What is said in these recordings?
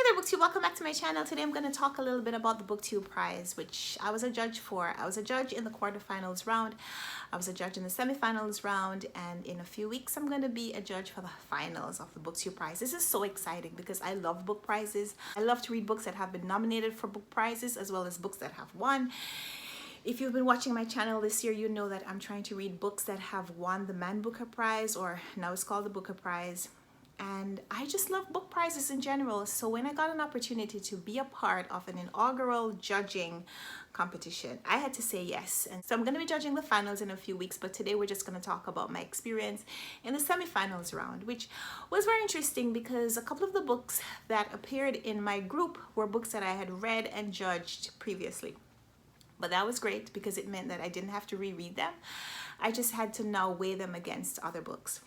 Hey there, Booktube. Welcome back to my channel. Today I'm going to talk a little bit about the Booktube prize, which I was a judge for. I was a judge in the quarterfinals round. I was a judge in the semifinals round, and in a few weeks I'm going to be a judge for the finals of the Booktube prize. This is so exciting because I love book prizes. I love to read books that have been nominated for book prizes as well as books that have won. If you've been watching my channel this year, you know that I'm trying to read books that have won the Man Booker Prize, or now it's called the Booker Prize. And I just love book prizes in general. So when I got an opportunity to be a part of an inaugural judging competition, I had to say yes. And so I'm going to be judging the finals in a few weeks, but today we're just going to talk about my experience in the semifinals round, which was very interesting because a couple of the books that appeared in my group were books that I had read and judged previously. But that was great because it meant that I didn't have to reread them. I just had to now weigh them against other books.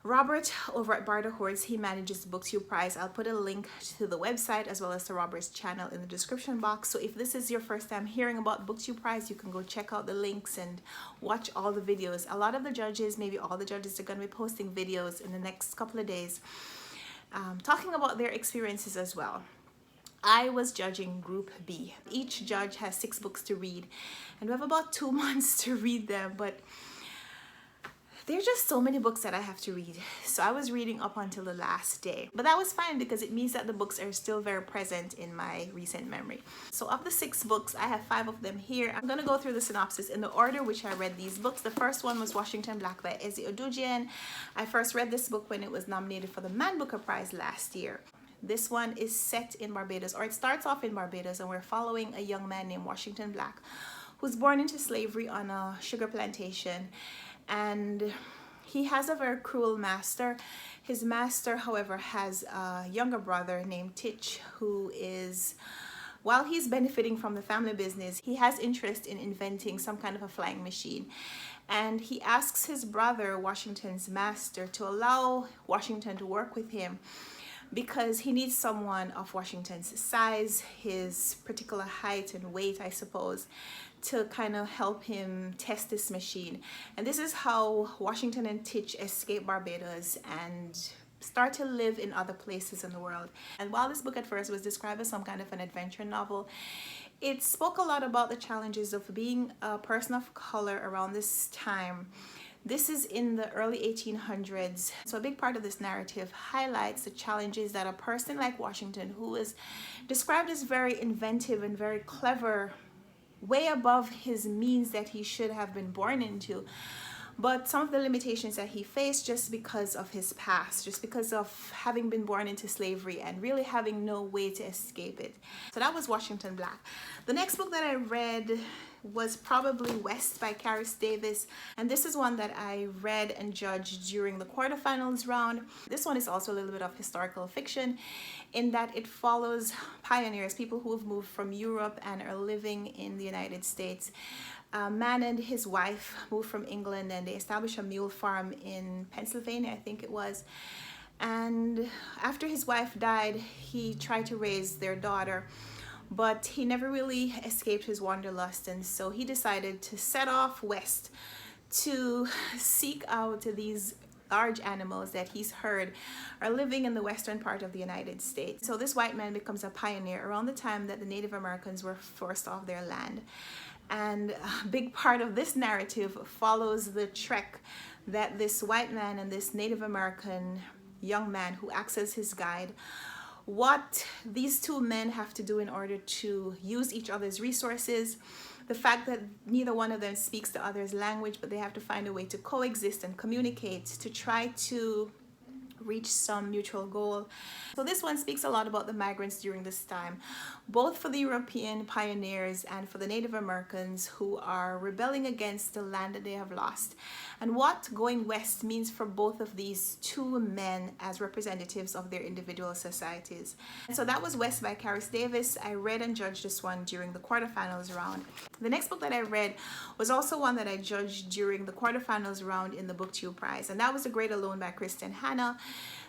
Robert over at Barter Hordes, he manages the Booktube prize. I'll put a link to the website as well as to Robert's channel in the description box. So if this is your first time hearing about the Booktube prize, you can go check out the links and watch all the videos. A lot of the judges, maybe all the judges, are going to be posting videos in the next couple of days talking about their experiences as well. I was judging Group B. Each judge has 6 books to read, and we have about 2 months to read them, but there are just so many books that I have to read. So I was reading up until the last day. But that was fine because it means that the books are still very present in my recent memory. So of the 6 books, I have 5 of them here. I'm going to go through the synopsis in the order which I read these books. The first one was Washington Black by Ezi Odujian. I first read this book when it was nominated for the Man Booker Prize last year. This one is set in Barbados, or it starts off in Barbados, and we're following a young man named Washington Black who's born into slavery on a sugar plantation. And he has a very cruel master. His master, however, has a younger brother named Titch, who is, while he's benefiting from the family business, he has interest in inventing some kind of a flying machine. And he asks his brother, Washington's master, to allow Washington to work with him because he needs someone of Washington's size, his particular height and weight, I suppose, to kind of help him test this machine. And this is how Washington and Titch escape Barbados and start to live in other places in the world. And while this book at first was described as some kind of an adventure novel, it spoke a lot about the challenges of being a person of color around this time. This is in the early 1800s. So a big part of this narrative highlights the challenges that a person like Washington, who is described as very inventive and very clever, way above his means that he should have been born into, but some of the limitations that he faced just because of his past, just because of having been born into slavery and really having no way to escape it. So that was Washington Black. The next book that I read was probably West by Karis Davis, and this is one that I read and judged during the quarterfinals round. This one is also a little bit of historical fiction in that it follows pioneers, people who have moved from Europe and are living in the United States. A man and his wife moved from England and they established a mule farm in Pennsylvania, I think it was. And after his wife died, he tried to raise their daughter, but he never really escaped his wanderlust, and so he decided to set off west to seek out these large animals that he's heard are living in the western part of the United States. So this white man becomes a pioneer around the time that the Native Americans were forced off their land. And a big part of this narrative follows the trek that this white man and this Native American young man who acts as his guide, what these 2 men have to do in order to use each other's resources, the fact that neither one of them speaks the other's language, but they have to find a way to coexist and communicate to try to reach some mutual goal. So this one speaks a lot about the migrants during this time, both for the European pioneers and for the Native Americans who are rebelling against the land that they have lost, and what going west means for both of these 2 men as representatives of their individual societies. And so that was West by Karis Davis. I read and judged this one during the quarterfinals round. The next book that I read was also one that I judged during the quarterfinals round in the Booktube prize, and that was The Great Alone by Kristen Hanna.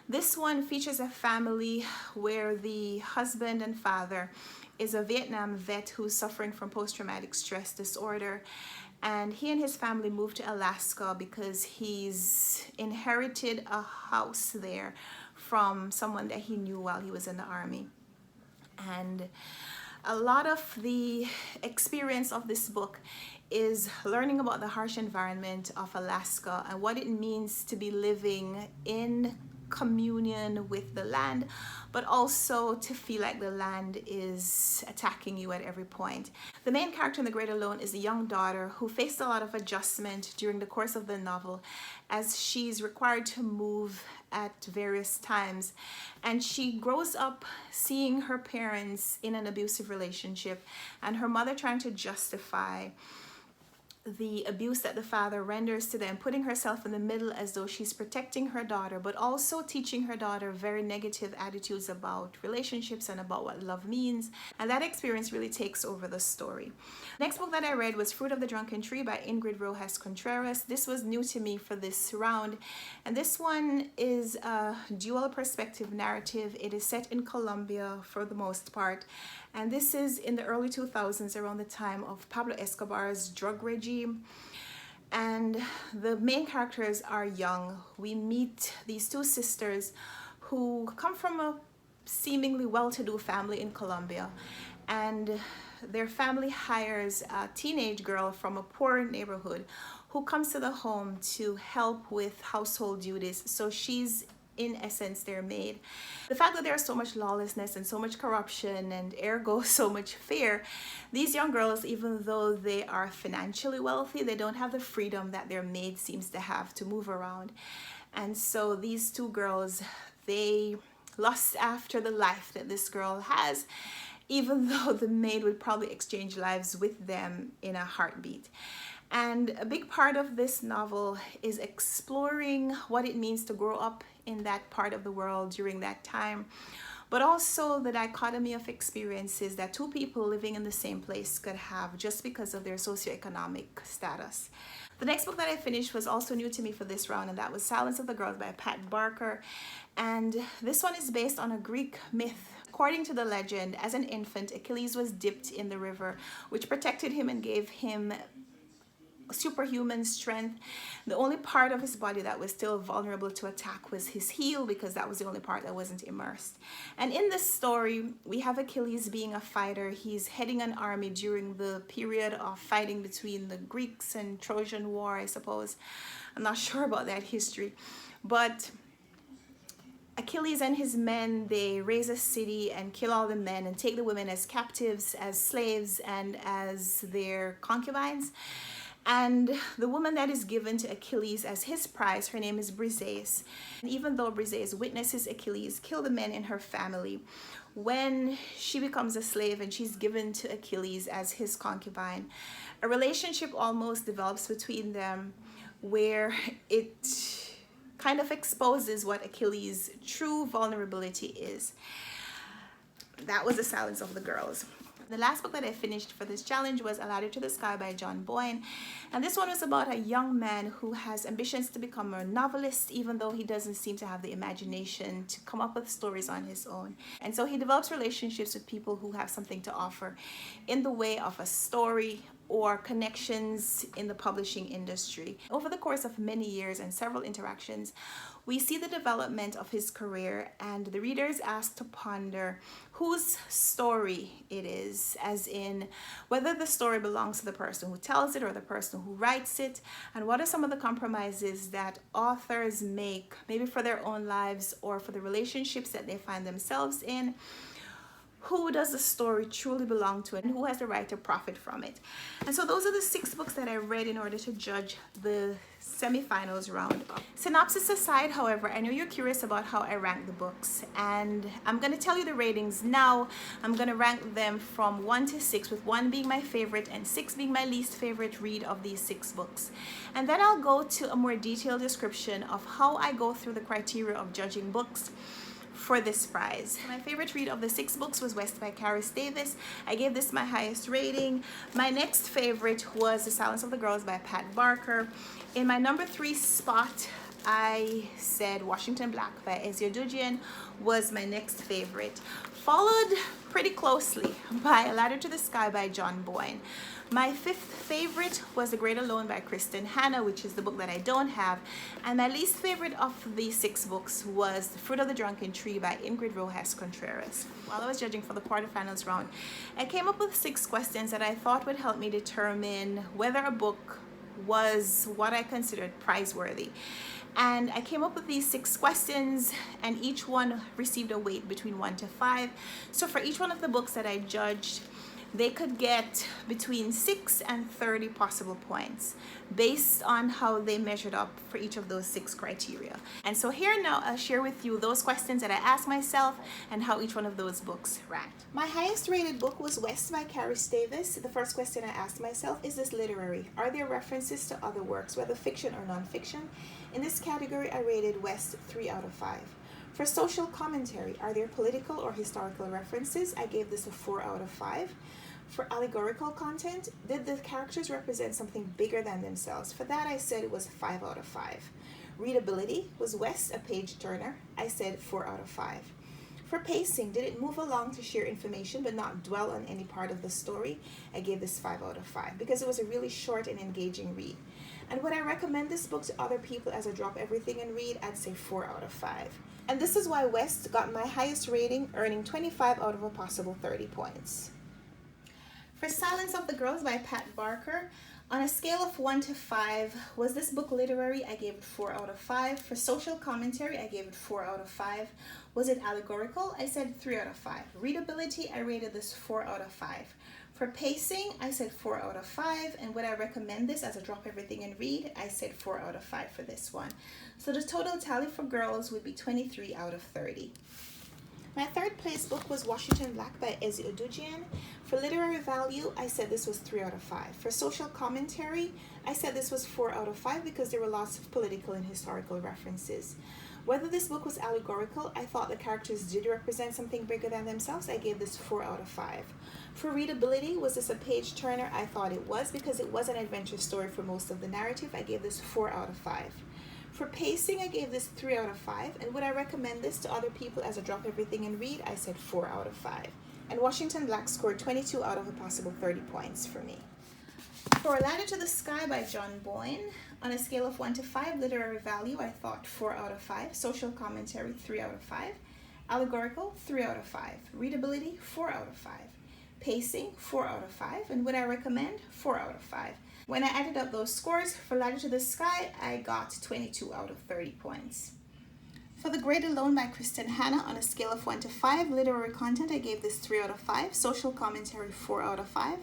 This one features a family where the husband and father is a Vietnam vet who's suffering from post-traumatic stress disorder, and he and his family moved to Alaska because he's inherited a house there from someone that he knew while he was in the army. And a lot of the experience of this book is learning about the harsh environment of Alaska and what it means to be living in communion with the land, but also to feel like the land is attacking you at every point. The main character in The Great Alone is a young daughter who faced a lot of adjustment during the course of the novel as she's required to move at various times, and she grows up seeing her parents in an abusive relationship and her mother trying to justify the abuse that the father renders to them, putting herself in the middle as though she's protecting her daughter, but also teaching her daughter very negative attitudes about relationships and about what love means. And that experience really takes over the story. Next book that I read was Fruit of the Drunken Tree by Ingrid Rojas Contreras. This was new to me for this round, and this one is a dual perspective narrative. It is set in Colombia for the most part, and this is in the early 2000s, around the time of Pablo Escobar's drug regime. And the main characters are young. We meet these two sisters who come from a seemingly well-to-do family in Colombia, and their family hires a teenage girl from a poor neighborhood who comes to the home to help with household duties. So she's in essence their maid. The fact that there's so much lawlessness and so much corruption and ergo so much fear, these young girls, even though they are financially wealthy, they don't have the freedom that their maid seems to have to move around. And so these two girls, they lust after the life that this girl has, even though the maid would probably exchange lives with them in a heartbeat. And a big part of this novel is exploring what it means to grow up in that part of the world during that time, but also the dichotomy of experiences that two people living in the same place could have just because of their socioeconomic status. The next book that I finished was also new to me for this round, and that was Silence of the Girls by Pat Barker. And this one is based on a Greek myth. According to the legend, as an infant, Achilles was dipped in the river, which protected him and gave him superhuman strength. The only part of his body that was still vulnerable to attack was his heel, because that was the only part that wasn't immersed. And in this story, we have Achilles being a fighter. He's heading an army during the period of fighting between the Greeks and Trojan War, I suppose. I'm not sure about that history, but Achilles and his men, they raise a city and kill all the men and take the women as captives, as slaves, and as their concubines. And the woman that is given to Achilles as his prize, her name is Briseis. And even though Briseis witnesses Achilles kill the men in her family, when she becomes a slave and she's given to Achilles as his concubine, a relationship almost develops between them where it kind of exposes what Achilles' true vulnerability is. That was The Silence of the Girls. The last book that I finished for this challenge was A Ladder to the Sky by John Boyne. And this one was about a young man who has ambitions to become a novelist, even though he doesn't seem to have the imagination to come up with stories on his own. And so he develops relationships with people who have something to offer in the way of a story or connections in the publishing industry. Over the course of many years and several interactions, we see the development of his career, and the reader is asked to ponder whose story it is, as in whether the story belongs to the person who tells it or the person who writes it, and what are some of the compromises that authors make, maybe for their own lives or for the relationships that they find themselves in. Who does the story truly belong to, and who has the right to profit from it? And so those are the 6 books that I read in order to judge the semifinals round. Synopsis aside, however, I know you're curious about how I rank the books, and I'm going to tell you the ratings now. I'm going to rank them from 1 to 6, with 1 being my favorite and 6 being my least favorite read of these 6 books. And then I'll go to a more detailed description of how I go through the criteria of judging books for this prize. My favorite read of the 6 books was West by Karis Davis. I gave this my highest rating. My next favorite was The Silence of the Girls by Pat Barker. In my number 3 spot, I said Washington Black by Ezio Dujian was my next favorite, followed pretty closely by A Ladder to the Sky by John Boyne. My fifth favorite was The Great Alone by Kristen Hanna, which is the book that I don't have. And my least favorite of these 6 books was The Fruit of the Drunken Tree by Ingrid Rojas Contreras. While I was judging for the quarterfinals round, I came up with 6 questions that I thought would help me determine whether a book was what I considered prize-worthy. And I came up with these 6 questions, and each one received a weight between 1 to 5. So for each one of the books that I judged, they could get between 6 and 30 possible points based on how they measured up for each of those 6 criteria. And so here now I'll share with you those questions that I asked myself and how each one of those books ranked. My highest rated book was West by Carice Davis. The first question I asked myself, is this literary? Are there references to other works, whether fiction or non-fiction? In this category, I rated West 3 out of 5. For social commentary, are there political or historical references? I gave this a 4 out of 5. For allegorical content, did the characters represent something bigger than themselves? For that, I said it was 5 out of 5. Readability, was West a page turner? I said 4 out of 5. For pacing, did it move along to share information but not dwell on any part of the story? I gave this 5 out of 5 because it was a really short and engaging read. And would I recommend this book to other people as a drop everything and read? I'd say 4 out of 5. And this is why West got my highest rating, earning 25 out of a possible 30 points. For Silence of the Girls by Pat Barker, on a scale of 1 to 5, was this book literary? I gave it 4 out of 5. For social commentary, I gave it 4 out of 5. Was it allegorical? I said 3 out of 5. Readability, I rated this 4 out of 5. For pacing, I said 4 out of 5. And would I recommend this as a drop everything and read? I said 4 out of 5 for this one. So the total tally for girls would be 23 out of 30. My third place book was Washington Black by Ezio Dujian. For literary value, I said this was 3 out of 5. For social commentary, I said this was 4 out of 5 because there were lots of political and historical references. Whether this book was allegorical, I thought the characters did represent something bigger than themselves. I gave this 4 out of 5. For readability, was this a page turner? I thought it was because it was an adventure story for most of the narrative. I gave this 4 out of 5. For pacing, I gave this 3 out of 5. And would I recommend this to other people as a drop everything and read? I said 4 out of 5. And Washington Black scored 22 out of a possible 30 points for me. For A Ladder to the Sky by John Boyne, on a scale of 1 to 5, literary value, I thought 4 out of 5. Social commentary, 3 out of 5. Allegorical, 3 out of 5. Readability, 4 out of 5. Pacing, 4 out of 5. And would I recommend? 4 out of 5. When I added up those scores, for Ladder to the Sky, I got 22 out of 30 points. For The Great Alone by Kristen Hanna, on a scale of 1 to 5, literary content, I gave this 3 out of 5. Social commentary, 4 out of 5.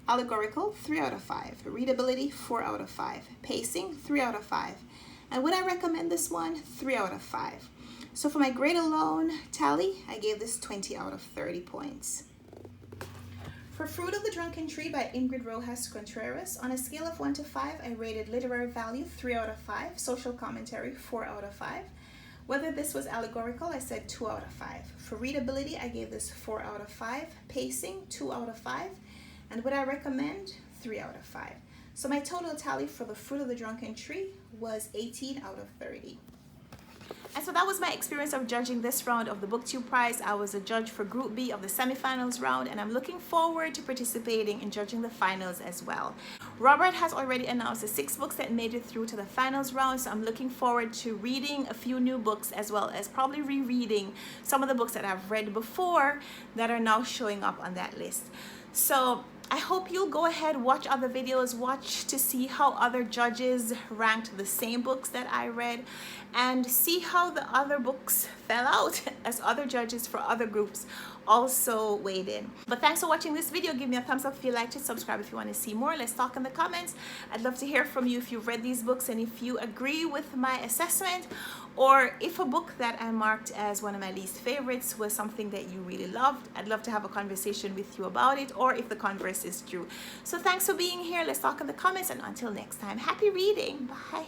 Allegorical, 3 out of 5. Readability, 4 out of 5. Pacing, 3 out of 5. And would I recommend this one? 3 out of 5. So for my Great Alone tally, I gave this 20 out of 30 points. For Fruit of the Drunken Tree by Ingrid Rojas Contreras, on a scale of 1 to 5, I rated literary value 3 out of 5, social commentary 4 out of 5. Whether this was allegorical, I said 2 out of 5. For readability, I gave this 4 out of 5. Pacing, 2 out of 5. And would I recommend? 3 out of 5. So my total tally for The Fruit of the Drunken Tree was 18 out of 30. And so that was my experience of judging this round of the Booktube Prize. I was a judge for Group B of the semifinals round, and I'm looking forward to participating in judging the finals as well. Robert has already announced the 6 books that made it through to the finals round, so I'm looking forward to reading a few new books as well as probably rereading some of the books that I've read before that are now showing up on that list. So I hope you'll go ahead, watch other videos, watch to see how other judges ranked the same books that I read, and see how the other books fell out as other judges for other groups also weighed in. But thanks for watching this video. Give me a thumbs up if you liked it, subscribe if you want to see more. Let's talk in the comments. I'd love to hear from you if you've read these books and if you agree with my assessment, or if a book that I marked as one of my least favorites was something that you really loved. I'd love to have a conversation with you about it, or if the converse is true. So thanks for being here. Let's talk in the comments, and until next time, happy reading. Bye.